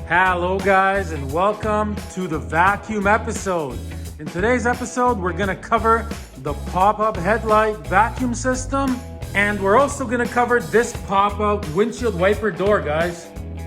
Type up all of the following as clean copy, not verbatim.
Hello guys, and welcome to the vacuum episode. In today's episode, we're gonna cover the pop-up headlight vacuum system, and we're also gonna cover this pop-up windshield wiper door, guys.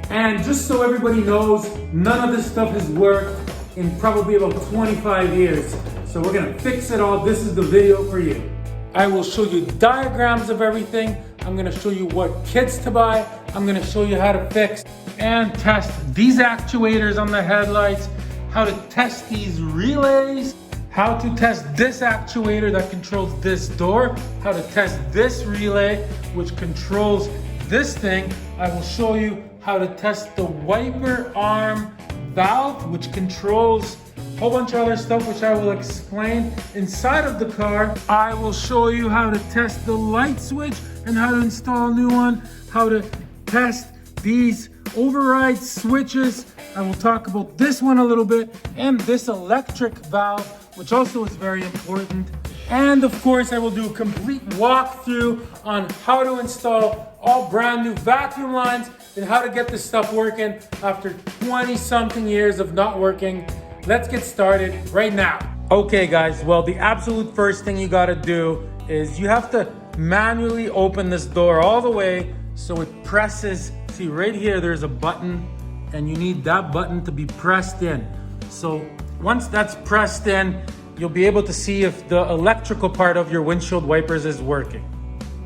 And just so everybody knows, none of this stuff has worked in probably about 25 years. So we're gonna fix it all. This is the video for you. I will show you diagrams of everything. I'm gonna show you what kits to buy. I'm gonna show you how to fix and test these actuators on the headlights, how to test these relays, how to test this actuator that controls this door, how to test this relay which controls this thing. I will show you how to test the wiper arm valve which controls a whole bunch of other stuff which I will explain inside of the car. I will show you how to test the light switch and how to install a new one, how to test these override switches. I will talk about this one a little bit and this electric valve, which also is very important. And of course, I will do a complete walkthrough on how to install all brand new vacuum lines and how to get this stuff working after 20 something years of not working. Let's get started right now. Okay guys, well, the absolute first thing you gotta do is you have to manually open this door all the way so it presses. See right here, there's a button and you need that button to be pressed in. So once that's pressed in, you'll be able to see if the electrical part of your windshield wipers is working.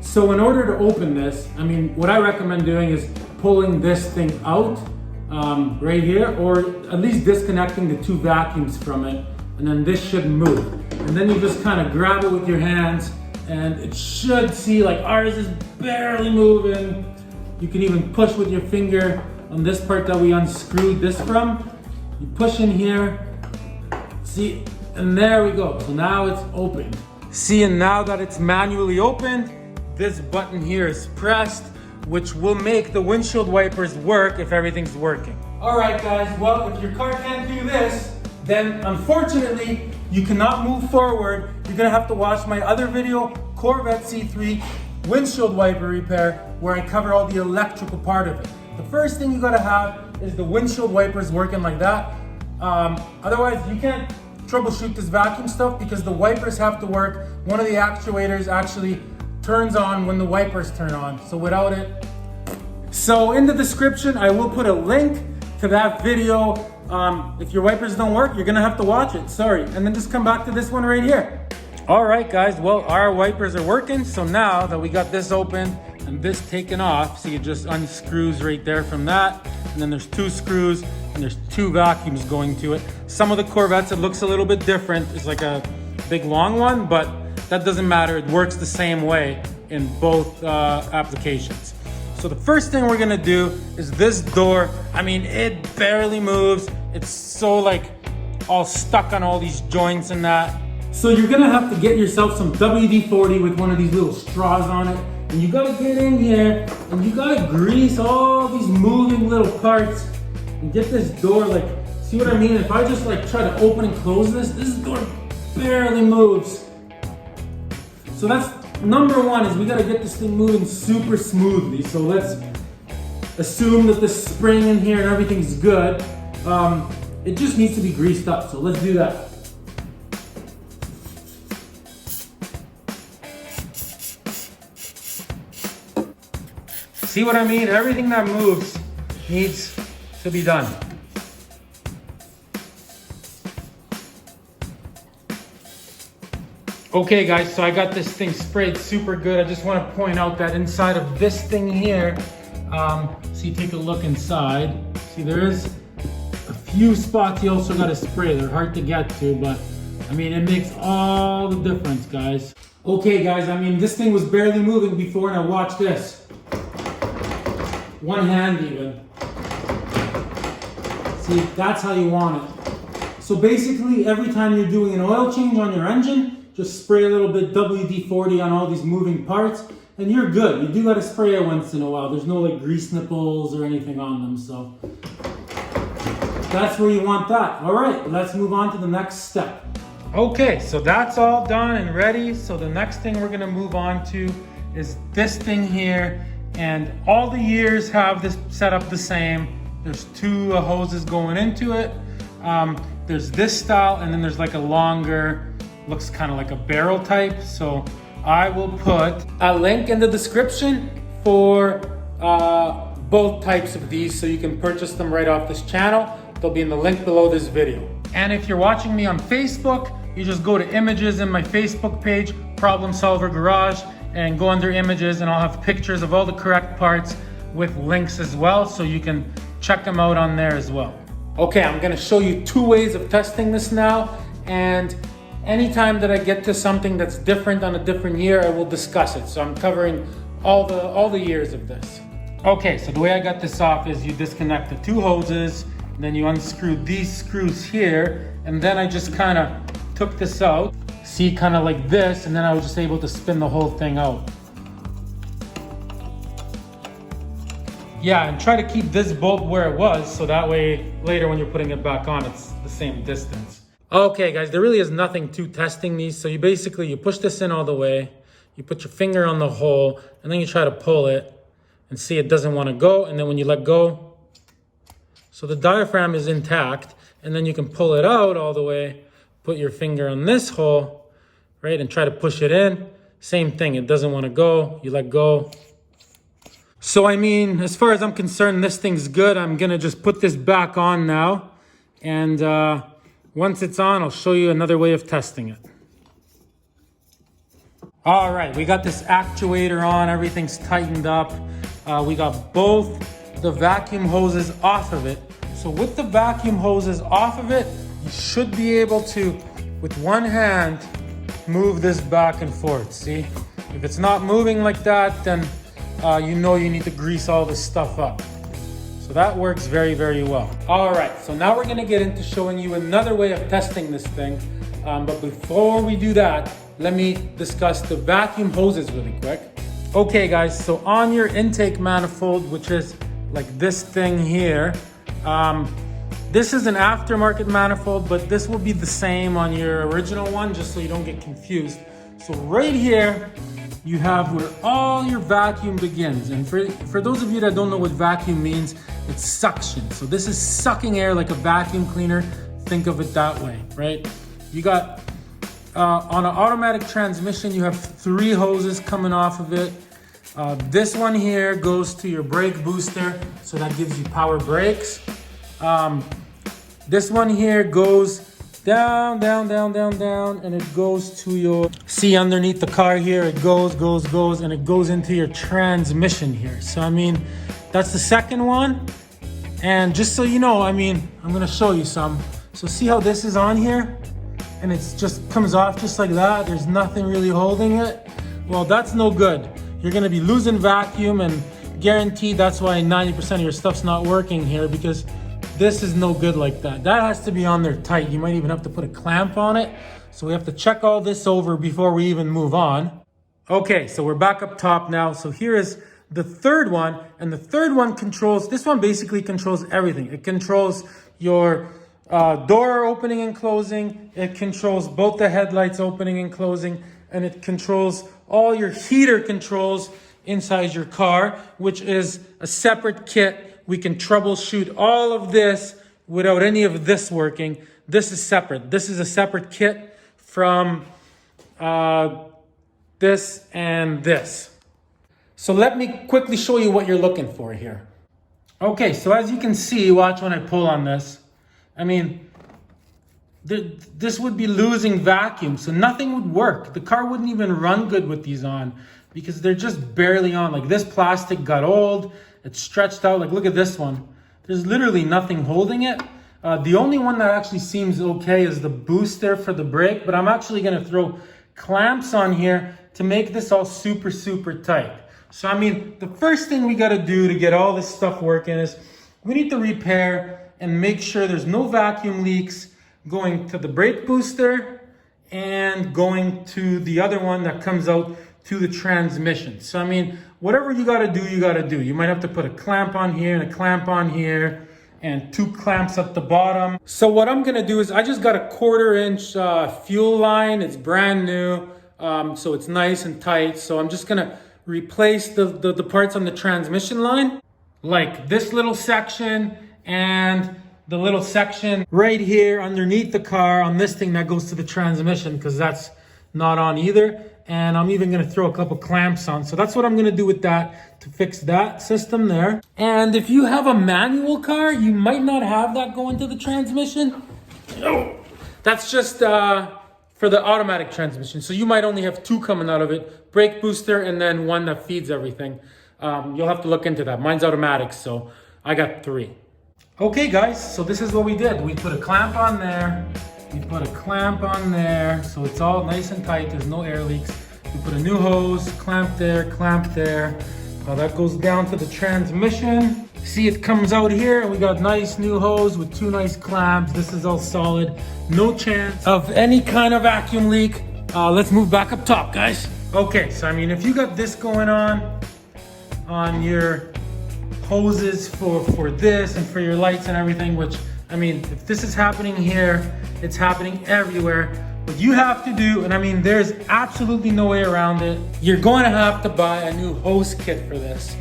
So in order to open this, what I recommend doing is pulling this thing out right here, or at least disconnecting the two vacuums from it, and then this should move. And then you just kind of grab it with your hands and it should see, like ours is barely moving. You can even push with your finger on this part that we unscrewed this from. You push in here, see, and there we go. So now it's open. See, and now that it's manually opened, this button here is pressed, which will make the windshield wipers work if everything's working. All right, guys, well, if your car can't do this, then unfortunately, you cannot move forward. You're gonna have to watch my other video, Corvette C3 windshield wiper repair, where I cover all the electrical part of it. The first thing you gotta have is the windshield wipers working like that. Otherwise, you can't troubleshoot this vacuum stuff because the wipers have to work. One of the actuators actually turns on when the wipers turn on. So without it. So in the description, I will put a link to that video. If your wipers don't work, you're gonna have to watch it, sorry. And then just come back to this one right here. All right, guys, well, our wipers are working. So now that we got this open and this taken off, see, it just unscrews right there from that. And then there's two screws and there's two vacuums going to it. Some of the Corvettes, it looks a little bit different. It's like a big long one, but that doesn't matter. It works the same way in both applications. So the first thing we're gonna do is this door. It barely moves. It's so like all stuck on all these joints and that. So you're gonna have to get yourself some WD-40 with one of these little straws on it. And you gotta get in here and you gotta grease all these moving little parts and get this door, like, see what I mean? If I just like try to open and close this door barely moves. So that's number one, is we gotta get this thing moving super smoothly. So let's assume that the spring in here and everything's good. It just needs to be greased up, so let's do that. See what I mean? Everything that moves needs to be done. Okay guys, so I got this thing sprayed super good. I just want to point out that inside of this thing here, see, take a look inside. See, there is a few spots you also got to spray. They're hard to get to, but it makes all the difference, guys. Okay guys, this thing was barely moving before, and watch this. One hand even. See, that's how you want it. So basically, every time you're doing an oil change on your engine, just spray a little bit WD-40 on all these moving parts, and you're good. You do gotta spray it once in a while. There's no like grease nipples or anything on them, so that's where you want that. All right, let's move on to the next step. Okay, so that's all done and ready. So the next thing we're gonna move on to is this thing here. And all the years have this set up the same. There's two hoses going into it. There's this style, and then there's like a longer, looks kind of like a barrel type. So I will put a link in the description for both types of these, so you can purchase them right off this channel. They'll be in the link below this video. And if you're watching me on Facebook, you just go to images in my Facebook page, Problem Solver Garage, and go under images, and I'll have pictures of all the correct parts with links as well, so you can check them out on there as well. Okay, I'm gonna show you two ways of testing this now, and anytime that I get to something that's different on a different year, I will discuss it. So I'm covering all the years of this. Okay, so the way I got this off is you disconnect the two hoses, and then you unscrew these screws here, and then I just kind of took this out, see, kind of like this, and then I was just able to spin the whole thing out. Yeah, and try to keep this bolt where it was, so that way later when you're putting it back on, it's the same distance. Okay guys, there really is nothing to testing these. So you push this in all the way, you put your finger on the hole, and then you try to pull it and see it doesn't want to go. And then when you let go, so the diaphragm is intact, and then you can pull it out all the way, put your finger on this hole, right, and try to push it in. Same thing, it doesn't want to go, you let go. So I mean, as far as I'm concerned, this thing's good. I'm gonna just put this back on now, and once it's on, I'll show you another way of testing it. All right, we got this actuator on, everything's tightened up. We got both the vacuum hoses off of it. So with the vacuum hoses off of it, you should be able to, with one hand, move this back and forth, see? If it's not moving like that, then you know you need to grease all this stuff up. So that works very, very well. All right, so now we're gonna get into showing you another way of testing this thing. But before we do that, let me discuss the vacuum hoses really quick. Okay guys, so on your intake manifold, which is like this thing here, this is an aftermarket manifold, but this will be the same on your original one, just so you don't get confused. So right here, you have where all your vacuum begins. And for those of you that don't know what vacuum means, it's suction. So this is sucking air like a vacuum cleaner. Think of it that way, right? You got, on an automatic transmission, you have three hoses coming off of it. This one here goes to your brake booster, so that gives you power brakes. This one here goes down, down, down, down, down, and it goes to your, see underneath the car here, it goes, and it goes into your transmission here. So I mean, that's the second one. And just so you know, I mean, I'm gonna show you some. So see how this is on here? And it's just comes off just like that. There's nothing really holding it. Well, that's no good. You're gonna be losing vacuum, and guaranteed that's why 90% of your stuff's not working here, because this is no good like that. That has to be on there tight. You might even have to put a clamp on it. So we have to check all this over before we even move on. Okay, so we're back up top now. So here is the third one, and the third one controls, this one basically controls everything. It controls your door opening and closing. It controls both the headlights opening and closing, and it controls all your heater controls inside your car, which is a separate kit. We can troubleshoot all of this without any of this working. This is separate. This is a separate kit from this and this. So let me quickly show you what you're looking for here. Okay, so as you can see, watch when I pull on this. I mean, this would be losing vacuum, so nothing would work. The car wouldn't even run good with these on, because they're just barely on. Like this plastic got old, it's stretched out. Like look at this one. There's literally nothing holding it. The only one that actually seems okay is the booster for the brake, but I'm actually gonna throw clamps on here to make this all super, super tight. So I mean, the first thing we gotta do to get all this stuff working is we need to repair and make sure there's no vacuum leaks going to the brake booster and going to the other one that comes out to the transmission. So I mean, whatever you gotta do, you gotta do. You might have to put a clamp on here and a clamp on here and two clamps at the bottom. So what I'm gonna do is I just got a 1/4 inch fuel line. It's brand new, so it's nice and tight. So I'm just gonna replace the parts on the transmission line, like this little section and the little section right here underneath the car on this thing that goes to the transmission, because that's not on either. And I'm even gonna throw a couple clamps on. So that's what I'm gonna do with that to fix that system there. And if you have a manual car, you might not have that going to the transmission. Oh, that's just for the automatic transmission. So you might only have two coming out of it, brake booster and then one that feeds everything. You'll have to look into that. Mine's automatic, so I got 3. Okay guys, so this is what we did. We put a clamp on there. We put a clamp on there, so it's all nice and tight. There's no air leaks. We put a new hose, clamp there, clamp there. That goes down to the transmission. See, it comes out here, and we got nice new hose with 2 nice clamps. This is all solid. No chance of any kind of vacuum leak. Let's move back up top, guys. Okay, so I mean, if you got this going on your hoses for this and for your lights and everything, which, I mean, if this is happening here, it's happening everywhere. What you have to do, and I mean, there's absolutely no way around it, you're going to have to buy a new hose kit for this.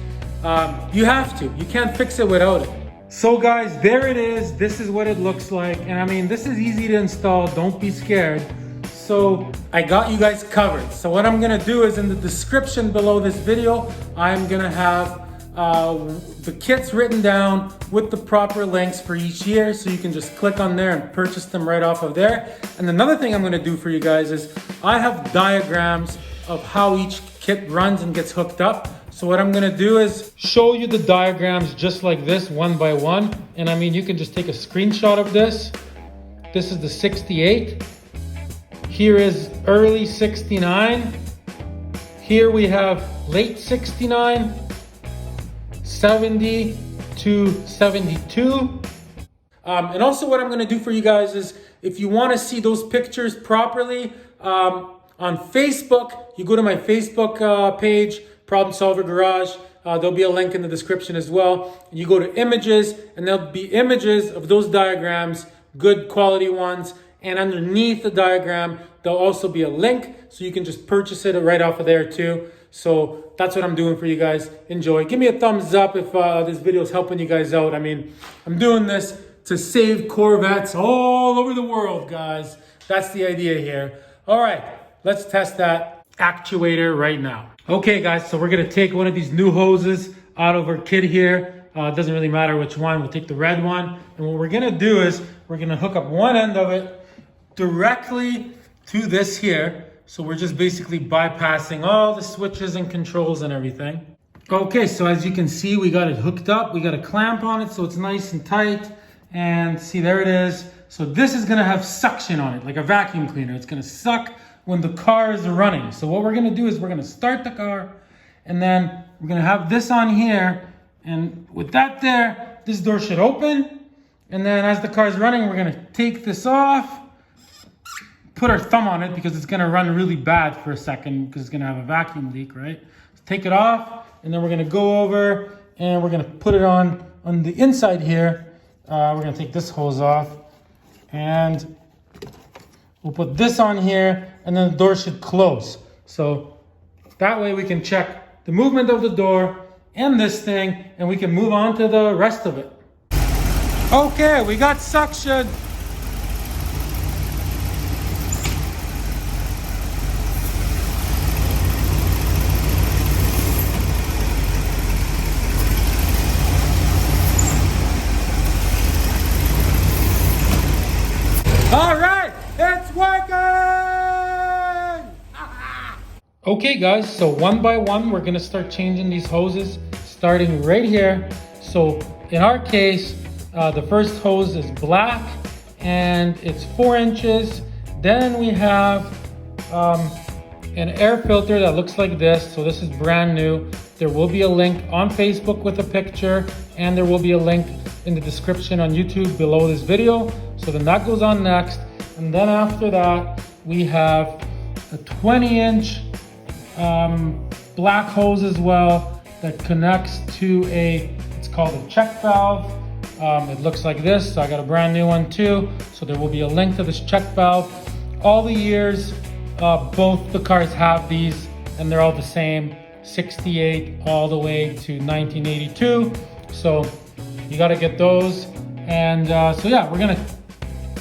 You have to. You can't fix it without it. So guys, there it is. This is what it looks like. And I mean, this is easy to install. Don't be scared. So I got you guys covered. So what I'm gonna do is in the description below this video, I'm gonna have the kits written down with the proper links for each year, so you can just click on there and purchase them right off of there. And another thing I'm going to do for you guys is I have diagrams of how each kit runs and gets hooked up. So what I'm going to do is show you the diagrams just like this, one by one. And I mean, you can just take a screenshot of this. This is the 68. Here is early 69. Here we have late 69. 70 to 72. And also what I'm going to do for you guys is, if you want to see those pictures properly, on Facebook, you go to my Facebook page, Problem Solver Garage. There'll be a link in the description as well. You go to images, and there'll be images of those diagrams, good quality ones. And underneath the diagram, there'll also be a link, so you can just purchase it right off of there too. So that's what I'm doing for you guys. Enjoy. Give me a thumbs up if this video is helping you guys out. I mean, I'm doing this to save Corvettes all over the world, guys. That's the idea here. All right, let's test that actuator right now. Okay, guys, so we're gonna take one of these new hoses out of our kit here. It doesn't really matter which one. We'll take the red one. And what we're gonna do is we're gonna hook up one end of it directly to this here. So we're just basically bypassing all the switches and controls and everything. Okay, so as you can see, we got it hooked up. We got a clamp on it, so it's nice and tight. And see, there it is. So this is gonna have suction on it, like a vacuum cleaner. It's gonna suck when the car is running. So what we're gonna do is we're gonna start the car, and then we're gonna have this on here. And with that there, this door should open. And then as the car is running, we're gonna take this off, put our thumb on it because it's gonna run really bad for a second because it's gonna have a vacuum leak, right? So take it off, and then we're gonna go over and we're gonna put it on the inside here. We're gonna take this hose off, and we'll put this on here, and then the door should close. So that way we can check the movement of the door and this thing, and we can move on to the rest of it. Okay, we got suction. All right, it's working! Okay guys, so one by one, we're gonna start changing these hoses, starting right here. So in our case, the first hose is black and it's 4 inches. Then we have an air filter that looks like this. So this is brand new. There will be a link on Facebook with a picture, and there will be a link in the description on YouTube below this video. So then that goes on next. And then after that, we have a 20-inch black hose as well that connects to it's called a check valve. It looks like this. So I got a brand new one too. So there will be a link to this check valve. All the years, both the cars have these, and they're all the same, 68 all the way to 1982. So you got to get those. And so yeah, we're gonna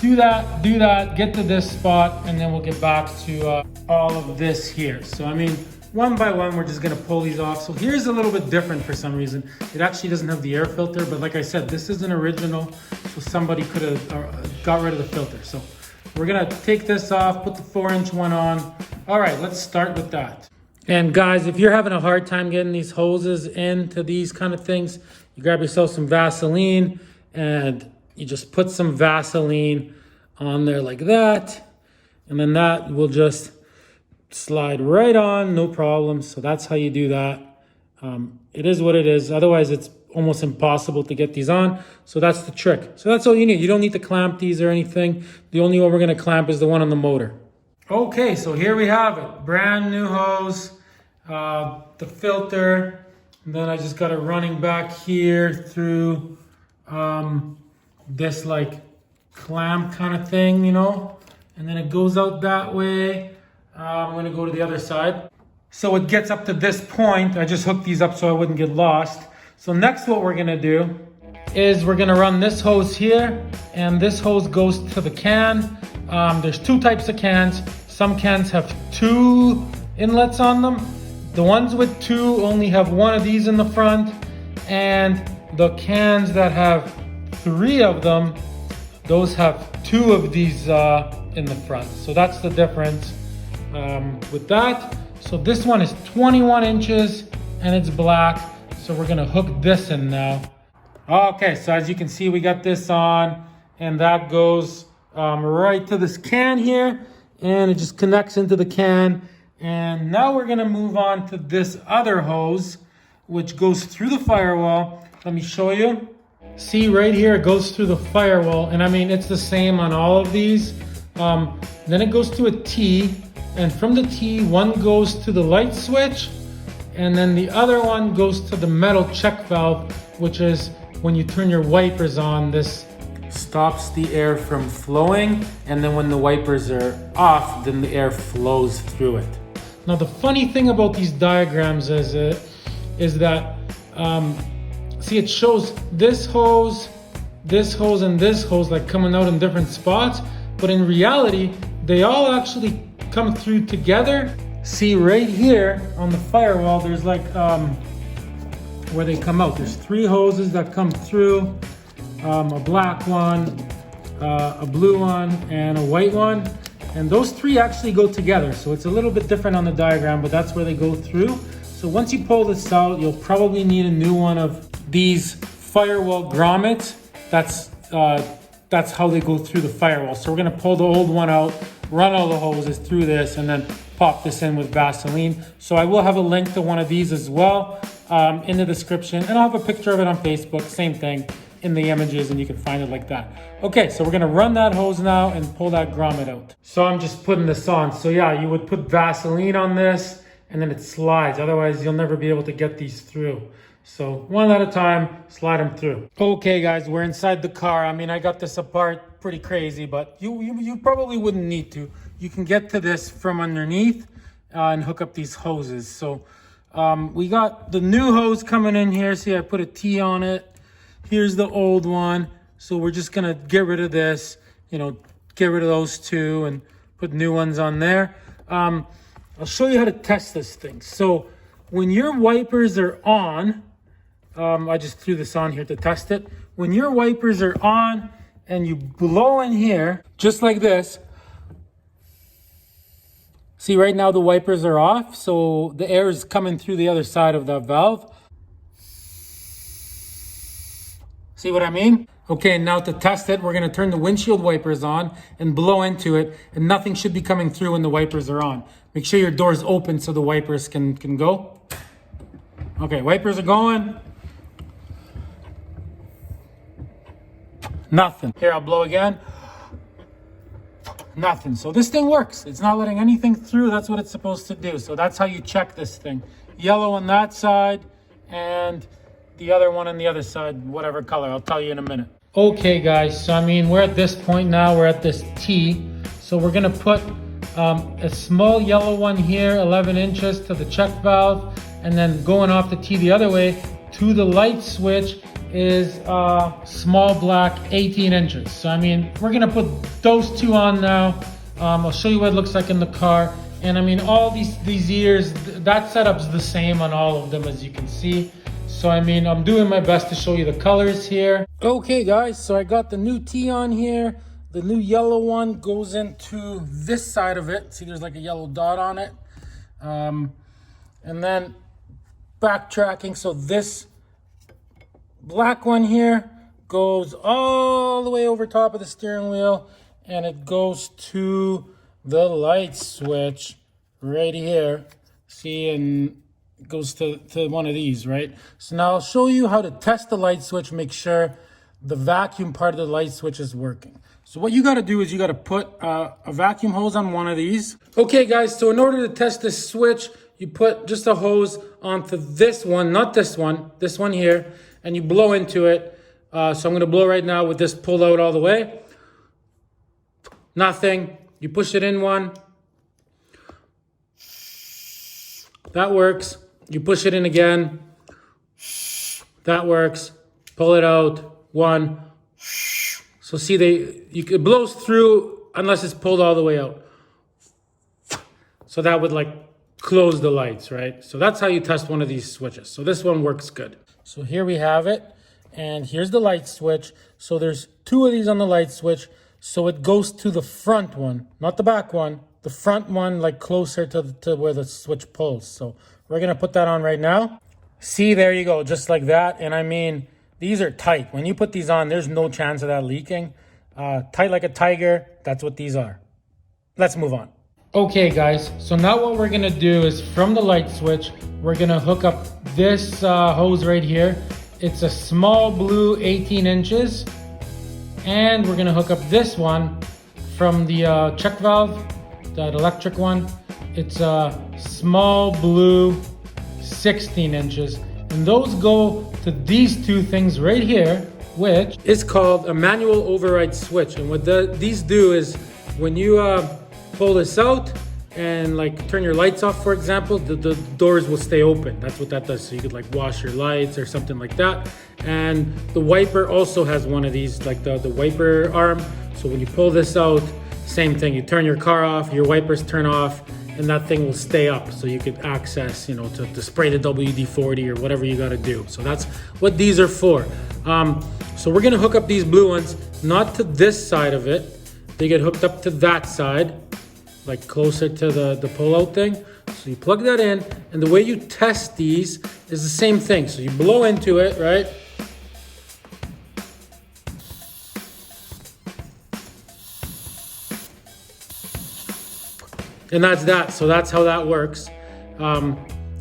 do that, get to this spot, and then we'll get back to all of this here. So I mean, one by one, we're just gonna pull these off. So here's a little bit different for some reason. It actually doesn't have the air filter, but like I said, this is an original, so somebody could have got rid of the filter. So we're gonna take this off, put the 4-inch one on. All right, let's start with that. And guys, if you're having a hard time getting these hoses into these kind of things, you grab yourself some Vaseline and you just put some Vaseline on there like that. And then that will just slide right on, no problem. So that's how you do that. It is what it is. Otherwise, it's almost impossible to get these on. So that's the trick. So that's all you need. You don't need to clamp these or anything. The only one we're gonna clamp is the one on the motor. Okay, so here we have it. Brand new hose, the filter. And then I just got it running back here through this like clamp kind of thing, you know? And then it goes out that way. I'm gonna go to the other side. So it gets up to this point. I just hooked these up so I wouldn't get lost. So next what we're gonna do is we're gonna run this hose here, and this hose goes to the can. There's two types of cans. Some cans have 2 inlets on them. The ones with 2 only have 1 of these in the front, and the cans that have 3 of them, those have 2 of these in the front. So that's the difference with that. So this one is 21 inches and it's black. So we're gonna hook this in now. Okay, so as you can see, we got this on, and that goes right to this can here, and it just connects into the can. And now we're gonna move on to this other hose, which goes through the firewall. Let me show you. See right here, it goes through the firewall, and I mean, it's the same on all of these. Then it goes to a T, and from the T, one goes to the light switch, and then the other one goes to the metal check valve, which is when you turn your wipers on, this stops the air from flowing, and then when the wipers are off, then the air flows through it. Now the funny thing about these diagrams is that see, it shows this hose, and this hose like coming out in different spots, but in reality, they all actually come through together. See right here on the firewall, there's like where they come out. There's 3 hoses that come through, a black one, a blue one, and a white one. And those 3 actually go together. So it's a little bit different on the diagram, but that's where they go through. So once you pull this out, you'll probably need a new one of these firewall grommets. That's how they go through the firewall. So we're gonna pull the old one out, run all the hoses through this, and then pop this in with Vaseline. So I will have a link to one of these as well in the description, and I'll have a picture of it on Facebook, same thing, in the images, and you can find it like that. Okay, so we're gonna run that hose now and pull that grommet out. So I'm just putting this on. So yeah, you would put Vaseline on this, and then it slides. Otherwise, you'll never be able to get these through. So one at a time, slide them through. Okay guys, we're inside the car. I mean, I got this apart pretty crazy, but you probably wouldn't need to. You can get to this from underneath and hook up these hoses. So we got the new hose coming in here. See, I put a T on it. Here's the old one. So we're just gonna get rid of this, you know, get rid of those 2 and put new ones on there. I'll show you how to test this thing. So when your wipers are on, I just threw this on here to test it. When your wipers are on and you blow in here, just like this, see right now the wipers are off, so the air is coming through the other side of the valve. See what I mean? Okay, now to test it, we're gonna turn the windshield wipers on and blow into it, and nothing should be coming through when the wipers are on. Make sure your door's open so the wipers can go. Okay, wipers are going. Nothing. Here, I'll blow again. Nothing. So this thing works. It's not letting anything through. That's what it's supposed to do. So that's how you check this thing. Yellow on that side and the other one on the other side, whatever color. I'll tell you in a minute. Okay, guys. So, I mean, we're at this point now. We're at this T. So we're going to put a small yellow one here, 11 inches to the check valve, and then going off the T the other way to the light switch is small black 18 inches. So I mean, we're gonna put those two on now. I'll show you what it looks like in the car. And I mean, all these years, that setup's the same on all of them, as you can see. So I mean, I'm doing my best to show you the colors here. Okay guys, so I got the new T on here. The new yellow one goes into this side of it. See, there's like a yellow dot on it. And then backtracking, so this black one here goes all the way over top of the steering wheel, and it goes to the light switch right here. See, and it goes to one of these, right? So now I'll show you how to test the light switch, make sure the vacuum part of the light switch is working. So what you got to do is you got to put a vacuum hose on one of these. Okay guys, so in order to test this switch, you put just a hose onto this one, not this one here, and you blow into it. So I'm going to blow right now with this pulled out all the way. Nothing. You push it in one. That works. You push it in again. That works. Pull it out. One. So see, it blows through unless it's pulled all the way out. So that would like close the lights, right? So that's how you test one of these switches. So this one works good. So here we have it. And here's the light switch. So there's two of these on the light switch. So it goes to the front one, not the back one. The front one, like closer to where the switch pulls. So we're going to put that on right now. See, there you go, just like that. And I mean, these are tight. When you put these on, there's no chance of that leaking. Tight like a tiger, that's what these are. Let's move on. Okay guys, so now what we're gonna do is from the light switch, we're gonna hook up this hose right here. It's a small blue 18 inches. And we're gonna hook up this one from the check valve, that electric one. It's a small blue 16 inches. And those go to these two things right here, which is called a manual override switch. And what these do is when you pull this out and like turn your lights off, for example, the doors will stay open. That's what that does. So you could like wash your lights or something like that. And the wiper also has one of these, like the wiper arm. So when you pull this out, same thing. You turn your car off, your wipers turn off, and that thing will stay up. So you could access, you know, to spray the WD-40 or whatever you got to do. So that's what these are for. So we're going to hook up these blue ones, not to this side of it. They get hooked up to that side, like closer to the pull-out thing. So you plug that in, and the way you test these is the same thing. So you blow into it, right? And that's that. So that's how that works.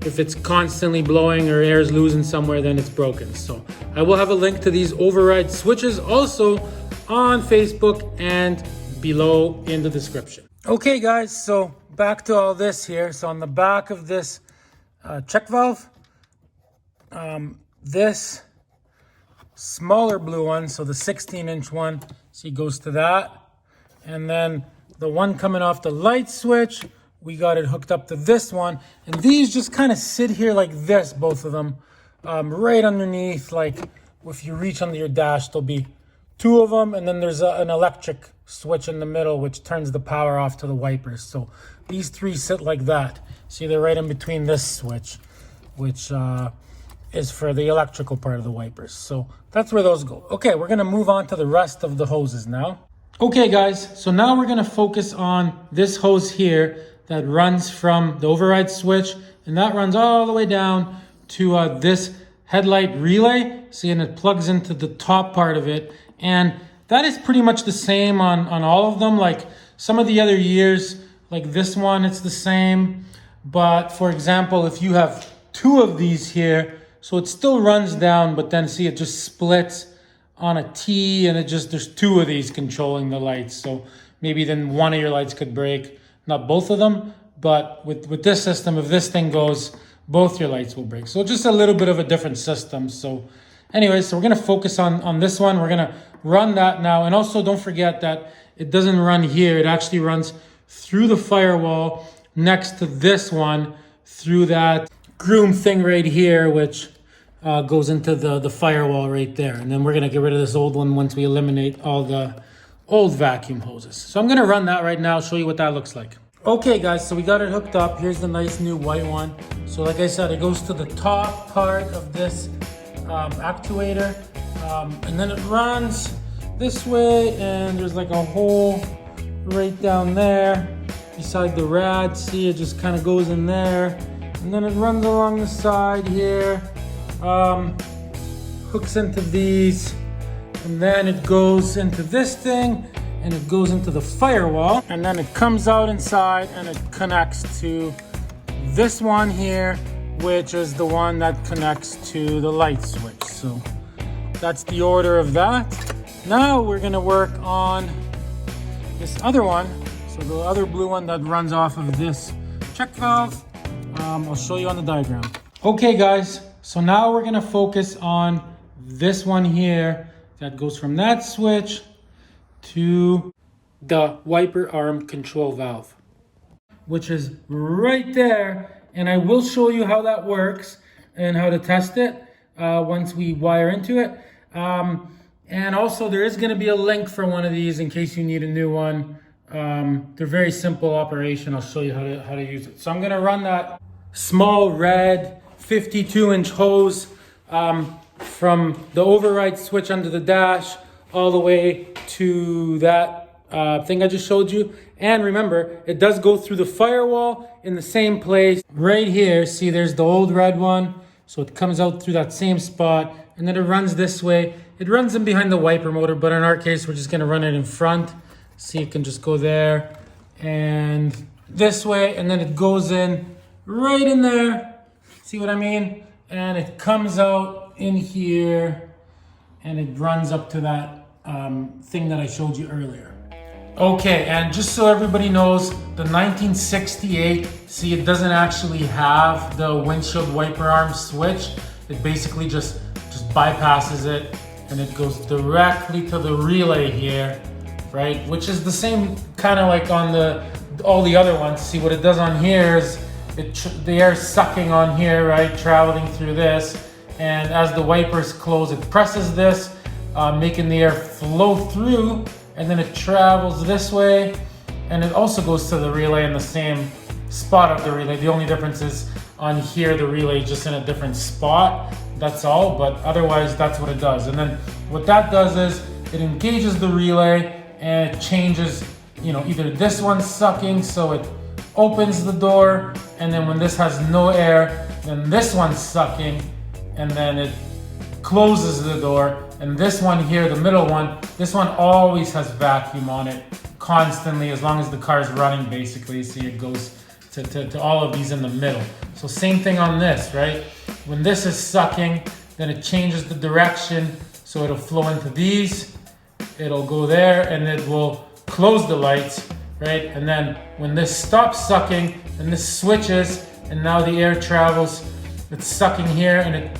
If it's constantly blowing or air is losing somewhere, then it's broken. So I will have a link to these override switches also on Facebook and below in the description. Okay guys, so back to all this here. So on the back of this check valve, this smaller blue one, so the 16-inch one, see, goes to that. And then the one coming off the light switch, we got it hooked up to this one. And these just kind of sit here like this, both of them, right underneath. Like if you reach under your dash, there'll be two of them. And then there's an electric switch in the middle, which turns the power off to the wipers. So these three sit like that. See, they're right in between this switch, which is for the electrical part of the wipers. So that's where those go. Okay, we're gonna move on to the rest of the hoses now. Okay guys, so now we're gonna focus on this hose here that runs from the override switch, and that runs all the way down to this headlight relay. See, and it plugs into the top part of it. And that is pretty much the same on all of them. Like some of the other years, like this one, it's the same. But for example, if you have two of these here, so it still runs down, but then see, it just splits on a T, and there's two of these controlling the lights. So maybe then one of your lights could break, not both of them, but with this system, if this thing goes, both your lights will break. So just a little bit of a different system. So anyways, so we're gonna focus on this one. We're gonna run that now. And also don't forget that it doesn't run here. It actually runs through the firewall next to this one, through that groom thing right here, which goes into the firewall right there. And then we're gonna get rid of this old one once we eliminate all the old vacuum hoses. So I'm gonna run that right now, show you what that looks like. Okay guys, so we got it hooked up. Here's the nice new white one. So like I said, it goes to the top part of this actuator, and then it runs this way, and there's like a hole right down there beside the rad. See, it just kind of goes in there, and then it runs along the side here, hooks into these, and then it goes into this thing, and it goes into the firewall, and then it comes out inside and it connects to this one here, which is the one that connects to the light switch. So that's the order of that. Now we're gonna work on this other one. So the other blue one that runs off of this check valve. I'll show you on the diagram. Okay guys, so now we're gonna focus on this one here that goes from that switch to the wiper arm control valve, which is right there. And I will show you how that works and how to test it once we wire into it. And also there is gonna be a link for one of these in case you need a new one. They're very simple operation. I'll show you how to use it. So I'm gonna run that small red 52-inch hose from the override switch under the dash all the way to that thing I just showed you. And remember, it does go through the firewall in the same place right here. See, there's the old red one. So it comes out through that same spot, and then it runs this way. It runs in behind the wiper motor, but in our case, we're just gonna run it in front. See, it can just go there and this way, and then it goes in right in there. See what I mean? And it comes out in here, and it runs up to that thing that I showed you earlier. Okay, and just so everybody knows, the 1968, see, it doesn't actually have the windshield wiper arm switch. It basically just bypasses it, and it goes directly to the relay here, right? Which is the same kind of like on all the other ones. See, what it does on here is the air sucking on here, right, traveling through this, and as the wipers close, it presses this, making the air flow through, and then it travels this way, and it also goes to the relay in the same spot of the relay. The only difference is on here, the relay is just in a different spot. That's all, but otherwise that's what it does. And then what that does is it engages the relay, and it changes, you know, either this one's sucking, so it opens the door, and then when this has no air, then this one's sucking, and then it closes the door. And this one here, the middle one, this one always has vacuum on it constantly, as long as the car is running, basically. See, it goes to all of these in the middle. So same thing on this, right? When this is sucking, then it changes the direction, so it'll flow into these, it'll go there, and it will close the lights, right? And then when this stops sucking, then this switches, and now the air travels. It's sucking here, and it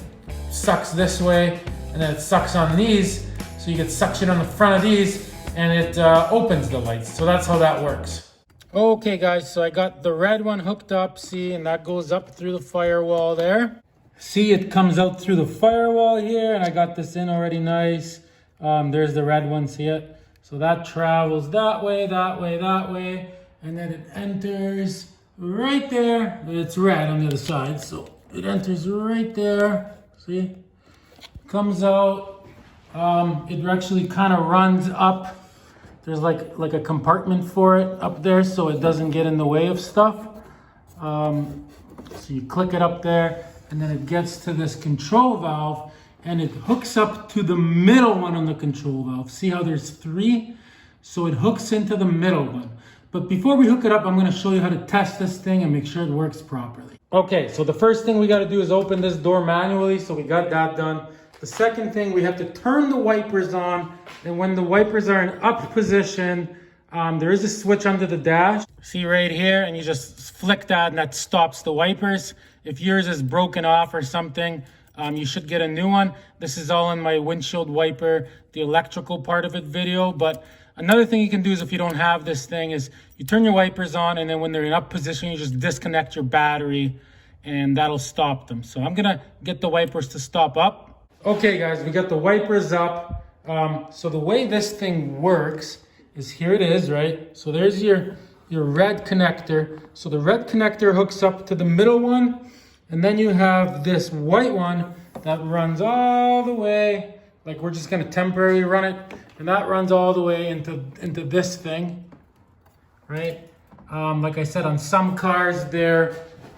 sucks this way, and then it sucks on these, so you get suction on the front of these, and it opens the lights. So that's how that works. Okay guys, so I got the red one hooked up, see, and that goes up through the firewall there. See, it comes out through the firewall here, and I got this in already nice. There's the red one, see it? So that travels that way, that way, that way, and then it enters right there. It's red on the other side, so it enters right there, see? Comes out, it actually kind of runs up. There's like a compartment for it up there, so it doesn't get in the way of stuff. So you click it up there, and then it gets to this control valve, and it hooks up to the middle one on the control valve. See how there's three? So it hooks into the middle one. But before we hook it up, I'm gonna show you how to test this thing and make sure it works properly. Okay, so the first thing we gotta do is open this door manually, so we got that done. The second thing, we have to turn the wipers on, and when the wipers are in up position, there is a switch under the dash. See right here, and you just flick that, and that stops the wipers. If yours is broken off or something, you should get a new one. This is all in my windshield wiper, the electrical part of it video. But another thing you can do is, if you don't have this thing, is you turn your wipers on, and then when they're in up position, you just disconnect your battery, and that'll stop them. So I'm gonna get the wipers to stop up. Okay guys, we got the wipers up. So the way this thing works is, here it is, right? So there's your red connector. So the red connector hooks up to the middle one, and then you have this white one that runs all the way, like we're just gonna temporarily run it, and that runs all the way into this thing, right? Like I said, on some cars they're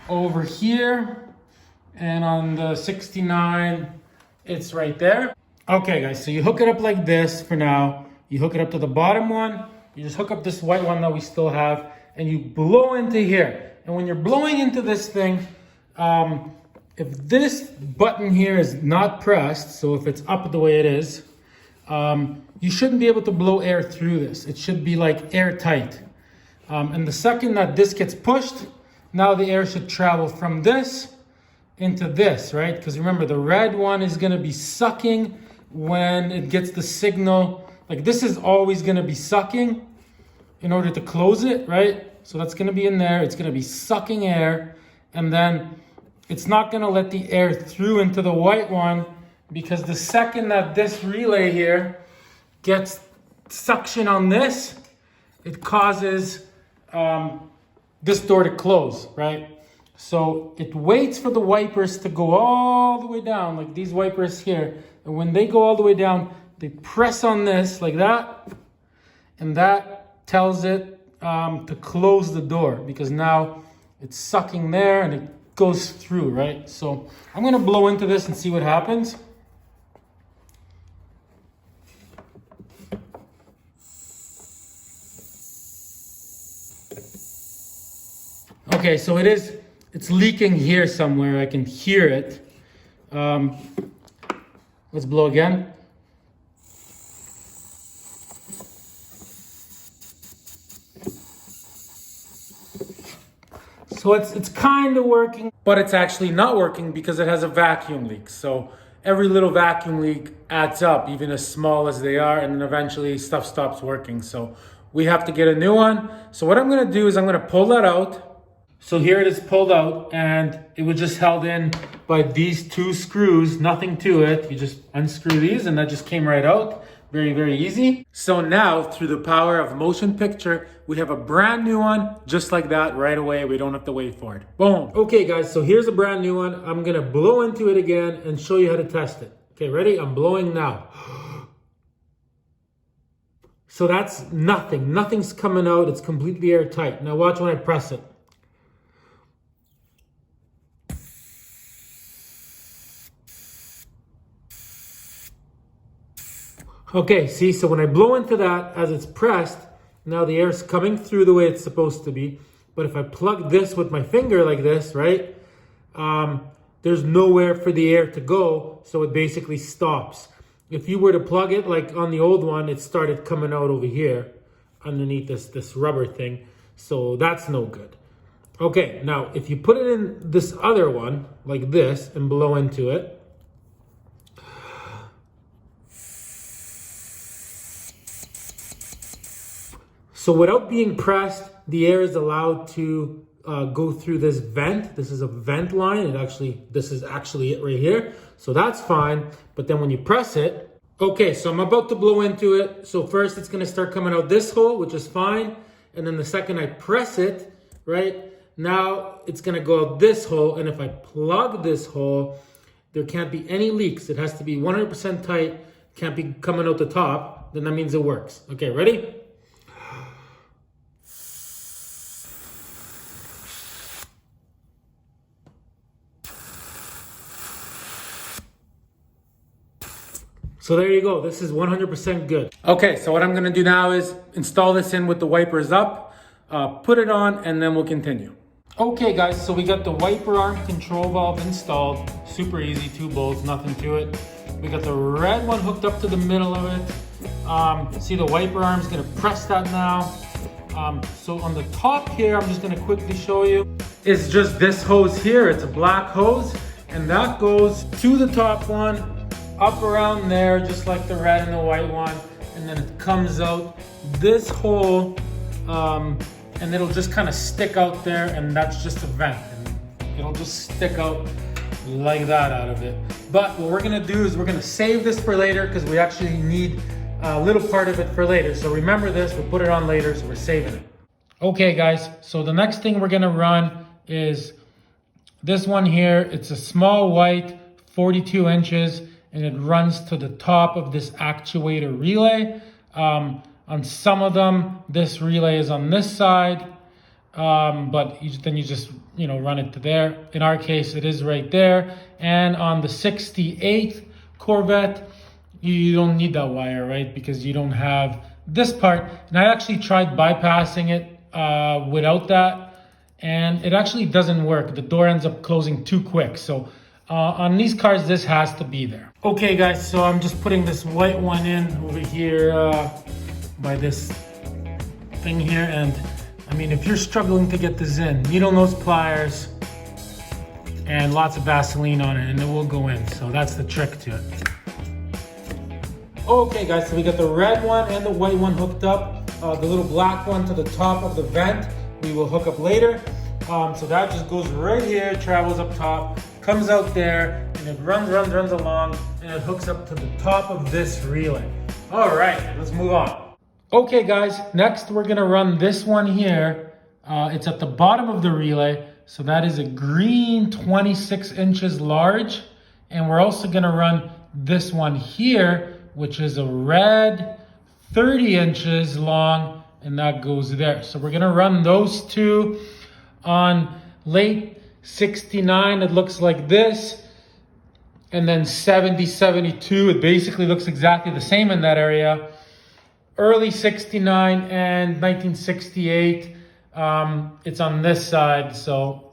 over here, and on the 69 it's right there. Okay guys, so you hook it up like this for now. You hook it up to the bottom one, you just hook up this white one that we still have, and you blow into here. And when you're blowing into this thing, if this button here is not pressed, so if it's up the way it is, you shouldn't be able to blow air through this. It should be like airtight. And the second that this gets pushed, now the air should travel from this into this, right? Because remember, the red one is gonna be sucking when it gets the signal. Like this is always gonna be sucking in order to close it, right? So that's gonna be in there, it's gonna be sucking air, and then it's not gonna let the air through into the white one, because the second that this relay here gets suction on this, it causes this door to close, right? So it waits for the wipers to go all the way down, like these wipers here. And when they go all the way down, they press on this like that, and that tells it to close the door, because now it's sucking there and it goes through, right? So I'm gonna blow into this and see what happens. Okay, so it's leaking here somewhere. I can hear it. Let's blow again. So it's kind of working, but it's actually not working because it has a vacuum leak. So every little vacuum leak adds up, even as small as they are, and then eventually stuff stops working. So we have to get a new one. So what I'm gonna do is I'm gonna pull that out. So here it is pulled out, and it was just held in by these two screws, nothing to it. You just unscrew these and that just came right out. Very, very easy. So now, through the power of motion picture, we have a brand new one, just like that, right away. We don't have to wait for it. Boom. Okay guys, so here's a brand new one. I'm gonna blow into it again and show you how to test it. Okay, ready? I'm blowing now. So that's nothing. Nothing's coming out. It's completely airtight. Now watch when I press it. Okay, see, so when I blow into that, as it's pressed, now the air's coming through the way it's supposed to be. But if I plug this with my finger like this, right, there's nowhere for the air to go, so it basically stops. If you were to plug it, like on the old one, it started coming out over here, underneath this rubber thing, so that's no good. Okay, now if you put it in this other one, like this, and blow into it, so without being pressed, the air is allowed to go through this vent. This is a vent line. This is actually it right here. So that's fine. But then when you press it, okay, so I'm about to blow into it. So first it's gonna start coming out this hole, which is fine. And then the second I press it, right, now it's gonna go out this hole. And if I plug this hole, there can't be any leaks. It has to be 100% tight. Can't be coming out the top. Then that means it works. Okay, ready? So there you go, this is 100% good. Okay, so what I'm gonna do now is install this in with the wipers up, put it on, and then we'll continue. Okay guys, so we got the wiper arm control valve installed. Super easy, 2 bolts, nothing to it. We got the red one hooked up to the middle of it. See the wiper arm's gonna press that now. So on the top here, I'm just gonna quickly show you. It's just this hose here, it's a black hose, and that goes to the top one, up around there, just like the red and the white one, and then it comes out this hole, and it'll just kind of stick out there, and that's just a vent. And it'll just stick out like that out of it. But what we're gonna do is we're gonna save this for later because we actually need a little part of it for later. So remember this, we'll put it on later, so we're saving it. Okay guys, so the next thing we're gonna run is this one here. It's a small white, 42 inches, and it runs to the top of this actuator relay. On some of them, this relay is on this side, but then you just run it to there. In our case, it is right there. And on the 68th Corvette, you don't need that wire, right? Because you don't have this part. And I actually tried bypassing it without that, and it actually doesn't work. The door ends up closing too quick. So on these cars, this has to be there. Okay guys, so I'm just putting this white one in over here by this thing here. And I mean, if you're struggling to get this in, needle nose pliers and lots of Vaseline on it, and it will go in. So that's the trick to it. Okay guys, so we got the red one and the white one hooked up. The little black one to the top of the vent, we will hook up later. So that just goes right here, travels up top, comes out there, and it runs along, and it hooks up to the top of this relay. All right, let's move on. Okay guys, next we're gonna run this one here. It's at the bottom of the relay. So that is a green 26 inches large. And we're also gonna run this one here, which is a red 30 inches long, and that goes there. So we're gonna run those two. On late 69, it looks like this. And then 70, 72, it basically looks exactly the same in that area. Early 69 and 1968, it's on this side, so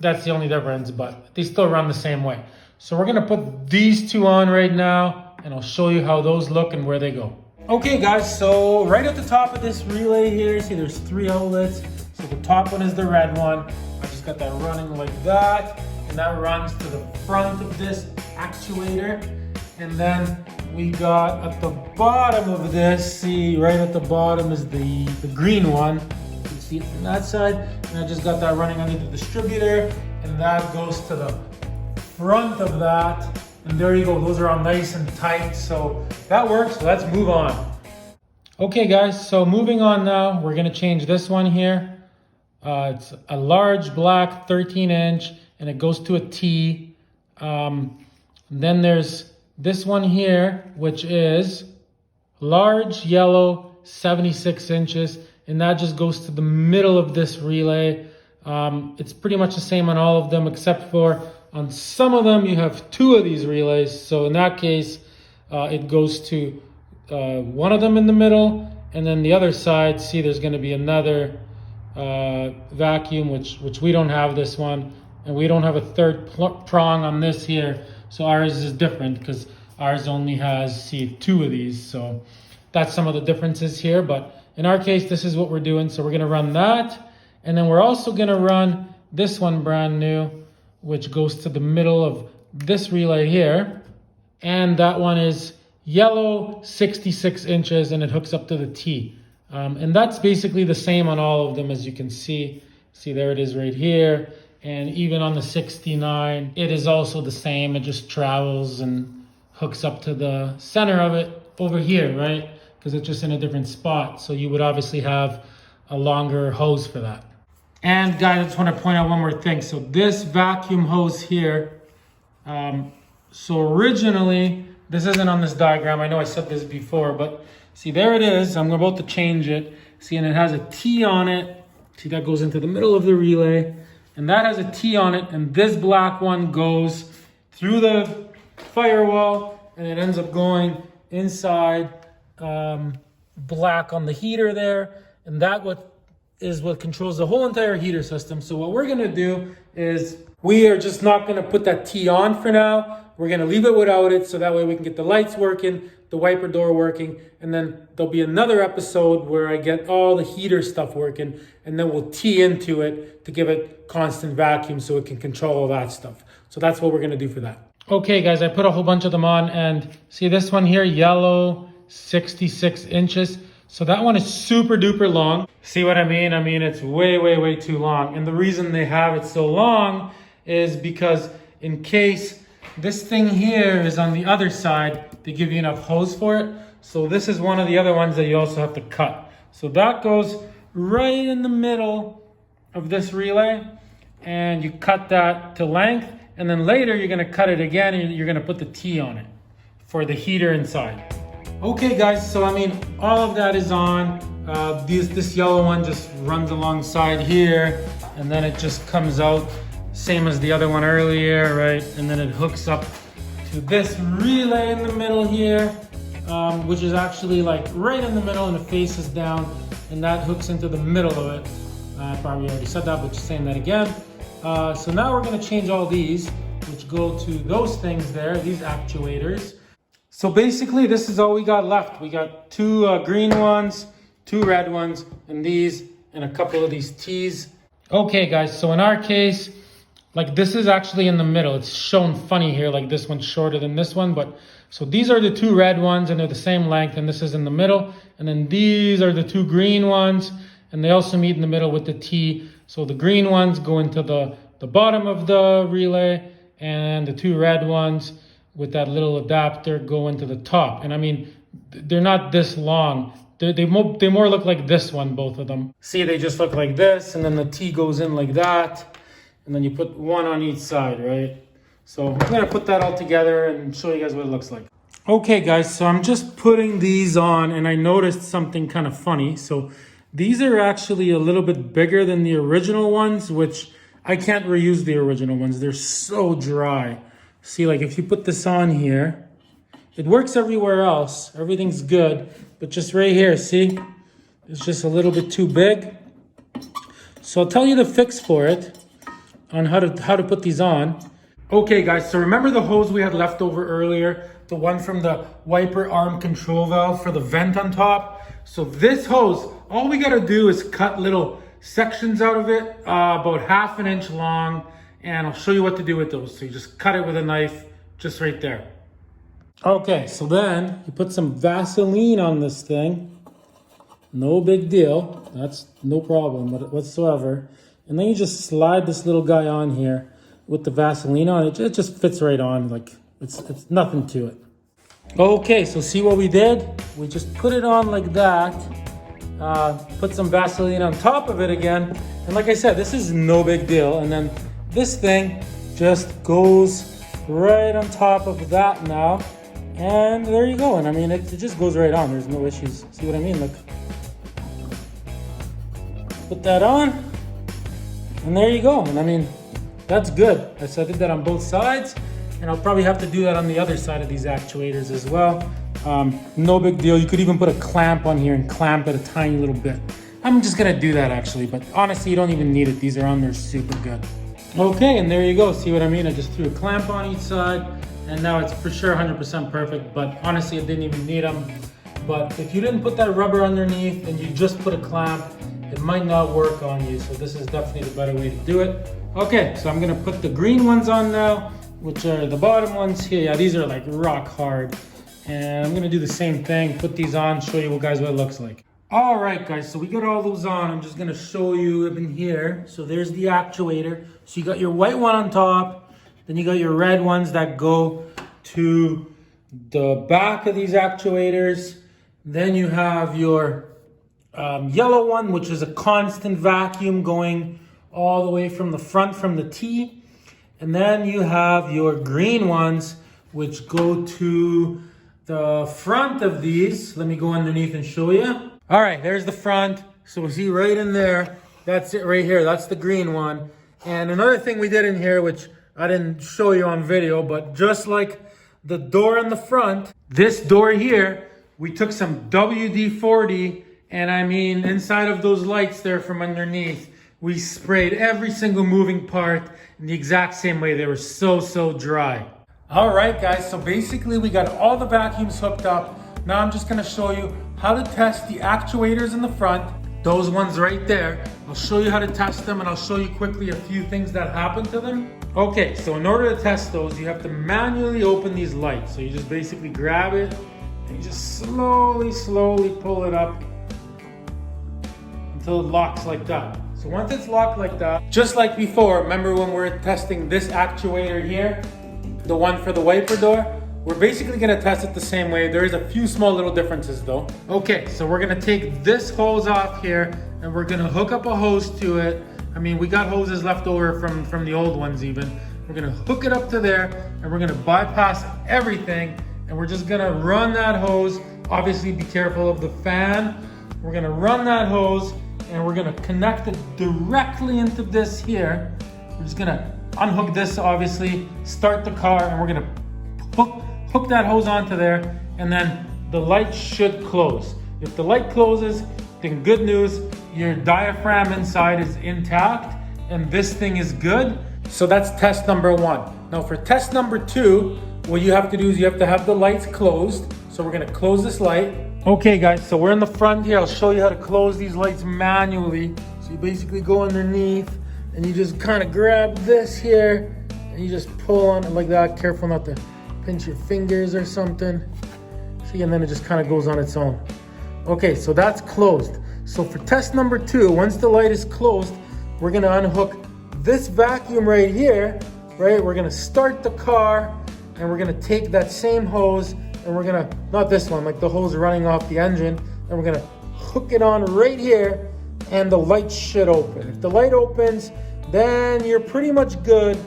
that's the only difference, but they still run the same way. So we're gonna put these two on right now, and I'll show you how those look and where they go. Okay guys, so right at the top of this relay here, see there's 3 outlets. So the top one is the red one. I just got that running like that, and that runs to the front of this actuator. And then we got at the bottom of this, see right at the bottom is the green one. You can see it from that side. And I just got that running under the distributor, and that goes to the front of that. And there you go, those are all nice and tight. So that works, so let's move on. Okay guys, so moving on now, we're gonna change this one here. It's a large black 13 inch, and it goes to a T. Then there's this one here, which is large yellow 76 inches, and that just goes to the middle of this relay. It's pretty much the same on all of them, except for on some of them you have 2 of these relays. So in that case, it goes to one of them in the middle, and then the other side, see there's going to be another vacuum, which we don't have this one, and we don't have a third prong on this here. So ours is different because ours only has, see, 2 of these. So that's some of the differences here. But in our case, this is what we're doing. So we're going to run that. And then we're also going to run this one brand new, which goes to the middle of this relay here. And that one is yellow 66 inches, and it hooks up to the T. And that's basically the same on all of them, as you can see. See, there it is right here. And even on the 69, it is also the same. It just travels and hooks up to the center of it over here, right? Because it's just in a different spot. So you would obviously have a longer hose for that. And guys, I just want to point out one more thing. So this vacuum hose here, so originally, this isn't on this diagram. I know I said this before, but see, there it is. I'm about to change it. See, and it has a T on it. See, that goes into the middle of the relay. And that has a T on it, and this black one goes through the firewall, and it ends up going inside black on the heater there, and that is what controls the whole entire heater system. So what we're gonna do is we are just not gonna put that T on for now. We're gonna leave it without it, so that way we can get the lights working, the wiper door working, and then there'll be another episode where I get all the heater stuff working, and then we'll T into it to give it constant vacuum so it can control all that stuff. So that's what we're gonna do for that. Okay guys, I put a whole bunch of them on, and see this one here, yellow 66 inches. So that one is super duper long. See what I mean? I mean, it's way, way, way too long. And the reason they have it so long is because in case this thing here is on the other side, they give you enough hose for it. So this is one of the other ones that you also have to cut. So that goes right in the middle of this relay, and you cut that to length, and then later you're gonna cut it again and you're gonna put the T on it for the heater inside. Okay guys, so I mean, all of that is on. This yellow one just runs alongside here, and then it just comes out, same as the other one earlier, right? And then it hooks up to this relay in the middle here, which is actually like right in the middle and it faces down, and that hooks into the middle of it. I probably already said that, but just saying that again. So now we're gonna change all these, which go to those things there, these actuators. So basically this is all we got left. We got two green ones, two red ones, and these, and a couple of these T's. Okay guys, so in our case, like this is actually in the middle. It's shown funny here, like this one's shorter than this one, but so these are the two red ones and they're the same length, and this is in the middle. And then these are the two green ones, and they also meet in the middle with the T. So the green ones go into the bottom of the relay, and the two red ones with that little adapter go into the top. And I mean, they're not this long. They more look like this one, both of them. See, they just look like this, and then the T goes in like that, and then you put one on each side, right? So I'm gonna put that all together and show you guys what it looks like. Okay guys, so I'm just putting these on, and I noticed something kind of funny. So these are actually a little bit bigger than the original ones, which I can't reuse the original ones. They're so dry. See, like if you put this on here, it works everywhere else. Everything's good, but just right here, see? It's just a little bit too big. So I'll tell you the fix for it on how to put these on. Okay guys, so remember the hose we had left over earlier? The one from the wiper arm control valve for the vent on top? So this hose, all we gotta do is cut little sections out of it, about 1/2 inch long, and I'll show you what to do with those. So you just cut it with a knife, just right there. Okay, so then you put some Vaseline on this thing. No big deal, that's no problem whatsoever. And then you just slide this little guy on here with the Vaseline on it. It just fits right on, like it's nothing to it. Okay, so see what we did? We just put it on like that, put some Vaseline on top of it again. And like I said, this is no big deal. And then this thing just goes right on top of that now. And there you go. And I mean, it just goes right on. There's no issues. See what I mean? Look. Put that on. And there you go. And I mean, that's good. So I did that on both sides. And I'll probably have to do that on the other side of these actuators as well. No big deal. You could even put a clamp on here and clamp it a tiny little bit. I'm just gonna do that actually, but honestly, you don't even need it. These are on there super good. Okay, and there you go. See what I mean? I just threw a clamp on each side, and now it's for sure 100% perfect, but honestly, I didn't even need them. But if you didn't put that rubber underneath and you just put a clamp, it might not work on you. So this is definitely the better way to do it. Okay, so I'm gonna put the green ones on now, which are the bottom ones here. Yeah, these are like rock hard. And I'm gonna do the same thing, put these on, show you guys what it looks like. All right guys, so we got all those on. I'm just gonna show you in here. So there's the actuator. So you got your white one on top, then you got your red ones that go to the back of these actuators. Then you have your yellow one, which is a constant vacuum going all the way from the front from the T. And then you have your green ones, which go to the front of these. Let me go underneath and show you. All right, there's the front. So we see right in there, that's it right here. That's the green one. And another thing we did in here, which I didn't show you on video, but just like the door in the front, this door here, we took some WD-40, and I mean, inside of those lights there from underneath, we sprayed every single moving part in the exact same way. They were so dry. All right, guys, so basically we got all the vacuums hooked up. Now I'm just gonna show you how to test the actuators in the front, those ones right there. I'll show you how to test them, and I'll show you quickly a few things that happen to them. Okay, so in order to test those, you have to manually open these lights. So you just basically grab it, and you just slowly pull it up until it locks like that. So once it's locked like that, just like before, remember when we were testing this actuator here, the one for the wiper door? We're basically gonna test it the same way. There is a few small little differences though. Okay, so we're gonna take this hose off here and we're gonna hook up a hose to it. I mean, we got hoses left over from the old ones even. We're gonna hook it up to there and we're gonna bypass everything and we're just gonna run that hose. Obviously be careful of the fan. We're gonna run that hose and we're gonna connect it directly into this here. We're just gonna unhook this, obviously, start the car, and we're gonna hook that hose onto there, and then the light should close. If the light closes, then good news, your diaphragm inside is intact, and this thing is good. So that's test number one. Now for test number two, what you have to do is you have to have the lights closed. So we're gonna close this light. Okay guys, so we're in the front here. I'll show you how to close these lights manually. So you basically go underneath and you just kind of grab this here and you just pull on it like that. Careful not to pinch your fingers or something. See, and then it just kind of goes on its own. Okay, so that's closed. So for test number two, once the light is closed, we're gonna unhook this vacuum right here, right? We're gonna start the car and we're gonna take that same hose and we're gonna, not this one, like the hose running off the engine, and we're gonna hook it on right here and the light should open. If the light opens, then you're pretty much good.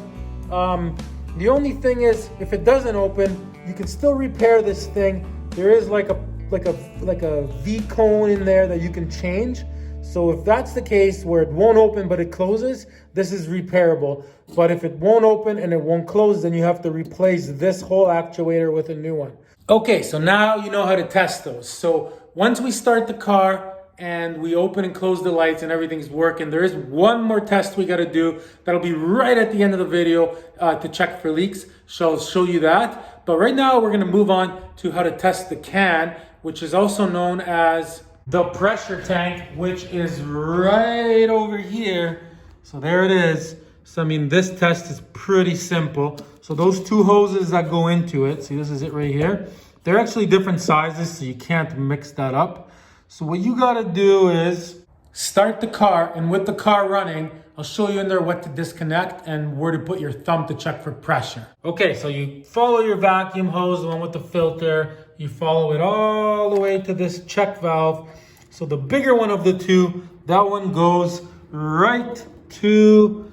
The only thing is, if it doesn't open, you can still repair this thing. There is like a V cone in there that you can change. So if that's the case where it won't open but it closes, this is repairable. But if it won't open and it won't close, then you have to replace this whole actuator with a new one. Okay, so now you know how to test those. So once we start the car and we open and close the lights and everything's working, there is one more test we gotta do. That'll be right at the end of the video to check for leaks. So I'll show you that. But right now we're gonna move on to how to test the can, which is also known as the pressure tank, which is right over here. So there it is. So I mean, this test is pretty simple. So those two hoses that go into it, see, this is it right here. They're actually different sizes, so you can't mix that up. So what you gotta do is start the car, and with the car running, I'll show you in there what to disconnect and where to put your thumb to check for pressure. Okay, so you follow your vacuum hose, the one with the filter. You follow it all the way to this check valve. So the bigger one of the two, that one goes right to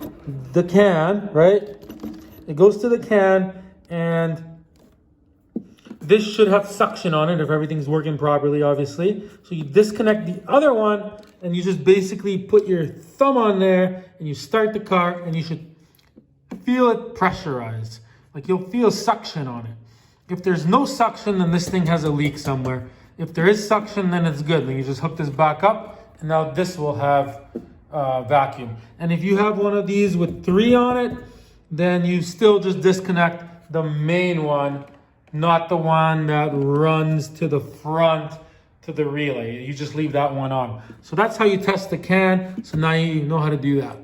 the can, right? It goes to the can, and this should have suction on it if everything's working properly, obviously. So you disconnect the other one, and you just basically put your thumb on there, and you start the car, and you should feel it pressurized. Like you'll feel suction on it. If there's no suction, then this thing has a leak somewhere. If there is suction, then it's good. Then you just hook this back up, and now this will have vacuum. And if you have one of these with 3 on it, then you still just disconnect the main one, not the one that runs to the front to the relay. You just leave that one on. So that's how you test the can. So now you know how to do that.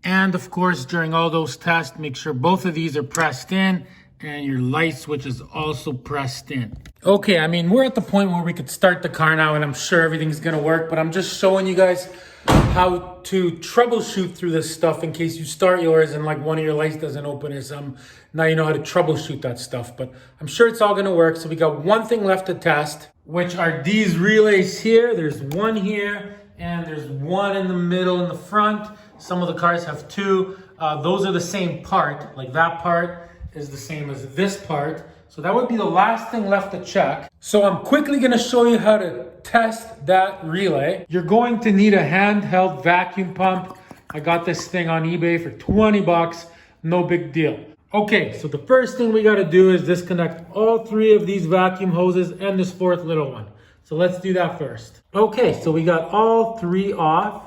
And of course, during all those tests, make sure both of these are pressed in and your light switch is also pressed in. Okay, I mean, we're at the point where we could start the car now and I'm sure everything's gonna work, but I'm just showing you guys how to troubleshoot through this stuff in case you start yours and like one of your lights doesn't open or something. Now you know how to troubleshoot that stuff, but I'm sure it's all gonna work. So we got one thing left to test, which are these relays here. There's one here and there's one in the middle in the front. Some of the cars have 2. Those are the same part, like that part is the same as this part. So that would be the last thing left to check. So I'm quickly gonna show you how to test that relay. You're going to need a handheld vacuum pump. I got this thing on eBay for 20 bucks, no big deal. Okay, so the first thing we gotta do is disconnect all 3 of these vacuum hoses and this 4th little one. So let's do that first. Okay, so we got all 3 off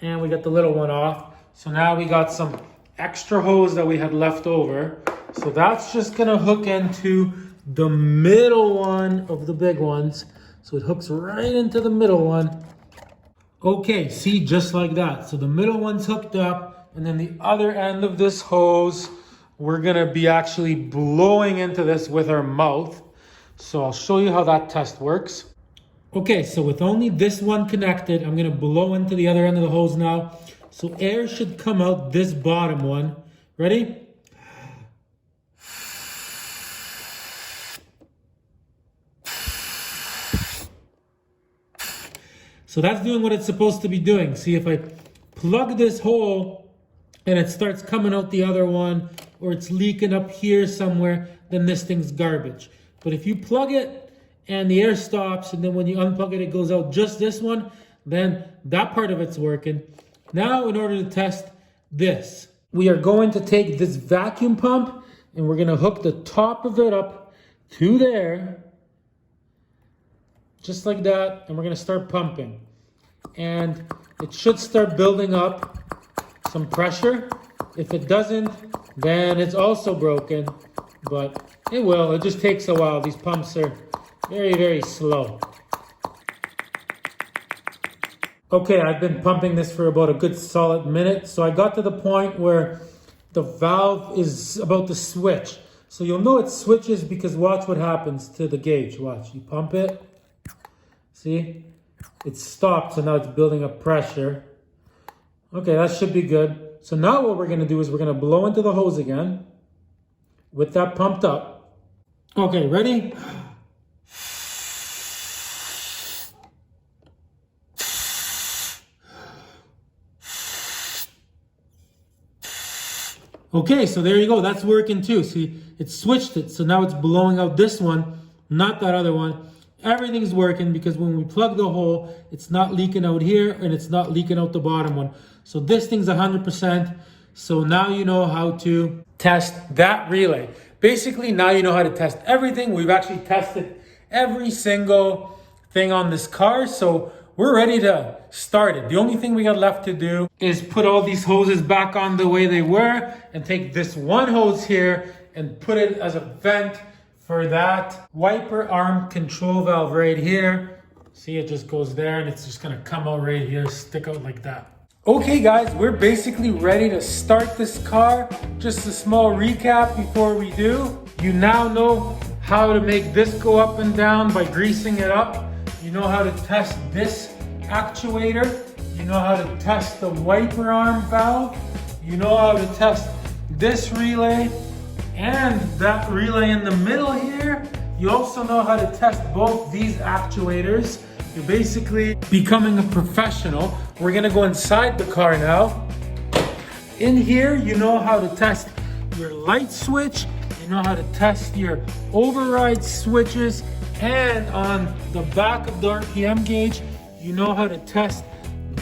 and we got the little one off. So now we got some extra hose that we had left over. So that's just gonna hook into the middle one of the big ones. So it hooks right into the middle one. Okay, see, just like that. So the middle one's hooked up, and then the other end of this hose, we're gonna be actually blowing into this with our mouth. So I'll show you how that test works. Okay, so with only this one connected, I'm gonna blow into the other end of the hose now. So air should come out this bottom one. Ready? So that's doing what it's supposed to be doing. See, if I plug this hole and it starts coming out the other one, or it's leaking up here somewhere, then this thing's garbage. But if you plug it and the air stops, and then when you unplug it, it goes out just this one, then that part of it's working. Now, in order to test this, we are going to take this vacuum pump and we're gonna hook the top of it up to there, just like that, and we're gonna start pumping. And it should start building up some pressure. If it doesn't, then it's also broken, but it will. It just takes a while. These pumps are very, very slow. Okay, I've been pumping this for about a good solid minute. So I got to the point where the valve is about to switch. So you'll know it switches because watch what happens to the gauge. Watch, you pump it. See, it stopped, so now it's building up pressure. Okay, that should be good. So now what we're gonna do is we're gonna blow into the hose again with that pumped up. Okay, ready? Okay, so there you go, that's working too. See, it switched it, so now it's blowing out this one, not that other one. Everything's working because when we plug the hole, it's not leaking out here and it's not leaking out the bottom one. So this thing's 100%. So now you know how to test that relay. Basically, now you know how to test everything. We've actually tested every single thing on this car. So we're ready to start it. The only thing we got left to do is put all these hoses back on the way they were and take this one hose here and put it as a vent for that wiper arm control valve right here. See, it just goes there and it's just gonna come out right here, stick out like that. Okay guys, we're basically ready to start this car. Just a small recap before we do. You now know how to make this go up and down by greasing it up. You know how to test this actuator. You know how to test the wiper arm valve. You know how to test this relay and that relay in the middle here. You also know how to test both these actuators. You're basically becoming a professional. We're gonna go inside the car now. In here, you know how to test your light switch. You know how to test your override switches. And on the back of the RPM gauge, you know how to test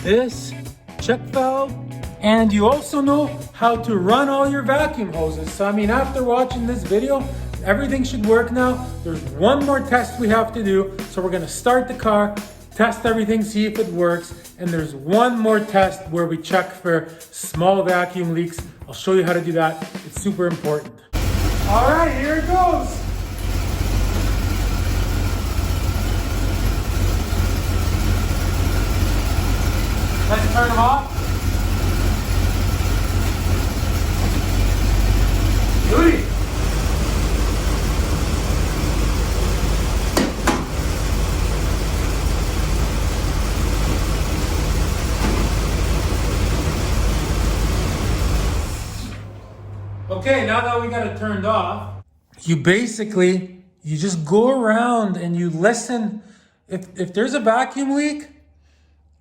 this check valve. And you also know how to run all your vacuum hoses. So I mean, after watching this video, everything should work now. There's one more test we have to do. So we're gonna start the car, test everything, see if it works. And there's one more test where we check for small vacuum leaks. I'll show you how to do that. It's super important. All right, here it goes. Let's turn them off. Duty. Okay, now that we got it turned off, you just go around and you listen. If there's a vacuum leak,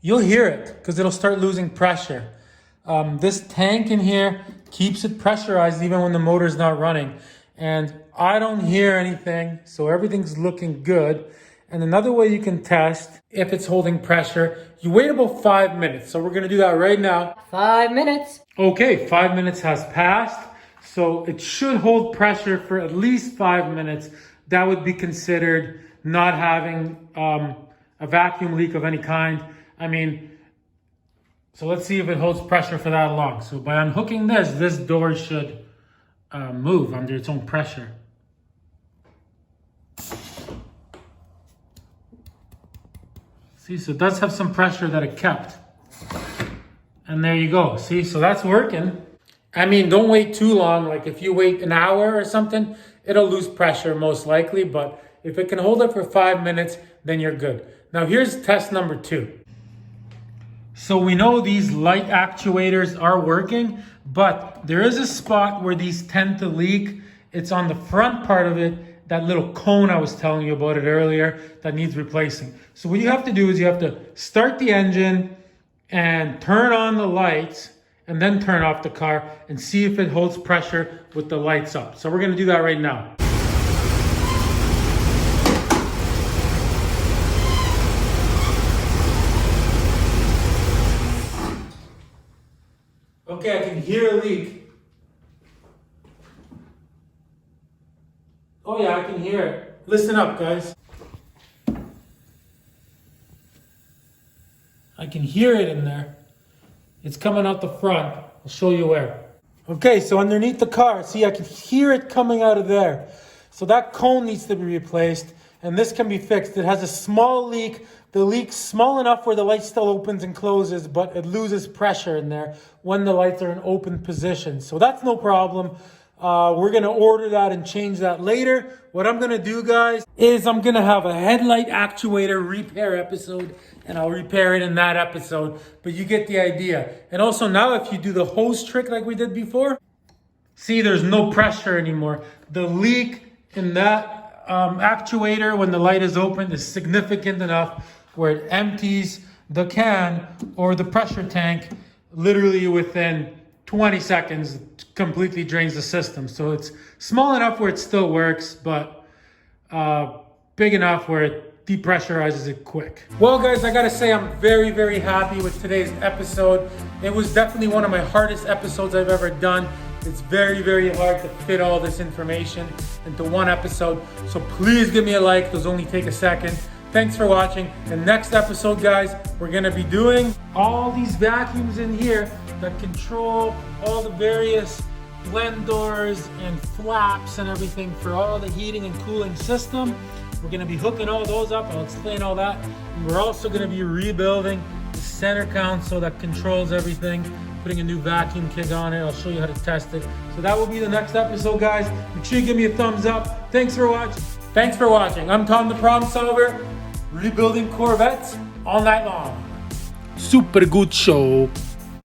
you'll hear it because it'll start losing pressure. This tank in here keeps it pressurized even when the motor's not running. And I don't hear anything, so everything's looking good. And another way you can test if it's holding pressure, you wait about 5 minutes. So we're gonna do that right now. 5 minutes. Okay, 5 minutes has passed. So it should hold pressure for at least 5 minutes. That would be considered not having a vacuum leak of any kind. I mean, so let's see if it holds pressure for that long. So by unhooking this door should move under its own pressure. See, so it does have some pressure that it kept. And there you go. See, so that's working. I mean, don't wait too long. Like if you wait an hour or something, it'll lose pressure most likely. But if it can hold it for 5 minutes, then you're good. Now here's test number 2. So we know these light actuators are working, but there is a spot where these tend to leak. It's on the front part of it, that little cone I was telling you about it earlier that needs replacing. So what you have to do is you have to start the engine and turn on the lights and then turn off the car and see if it holds pressure with the lights up. So we're gonna do that right now. Okay, I can hear a leak. Oh yeah, I can hear it. Listen up, guys. I can hear it in there. It's coming out the front. I'll show you where. Okay, so underneath the car, see, I can hear it coming out of there. So that cone needs to be replaced, and this can be fixed. It has a small leak. The leak's small enough where the light still opens and closes, but it loses pressure in there when the lights are in open position. So that's no problem. We're going to order that and change that later. What I'm going to do, guys, is I'm going to have a headlight actuator repair episode, and I'll repair it in that episode. But you get the idea. And also now if you do the hose trick like we did before, see, there's no pressure anymore. The leak in that actuator when the light is open is significant enough where it empties the can or the pressure tank literally within 20 seconds, completely drains the system. So it's small enough where it still works, but big enough where it depressurizes it quick. Well, guys, I gotta say I'm very, very happy with today's episode. It was definitely one of my hardest episodes I've ever done. It's very, very hard to fit all this information into one episode. So please give me a like. Those only take a second. Thanks for watching. The next episode, guys, we're gonna be doing all these vacuums in here that control all the various blend doors and flaps and everything for all the heating and cooling system. We're gonna be hooking all those up. I'll explain all that. And we're also gonna be rebuilding the center console that controls everything, putting a new vacuum kit on it. I'll show you how to test it. So that will be the next episode, guys. Make sure you give me a thumbs up. Thanks for watching. I'm Tom the Problem Solver, rebuilding Corvettes all night long. Super good show.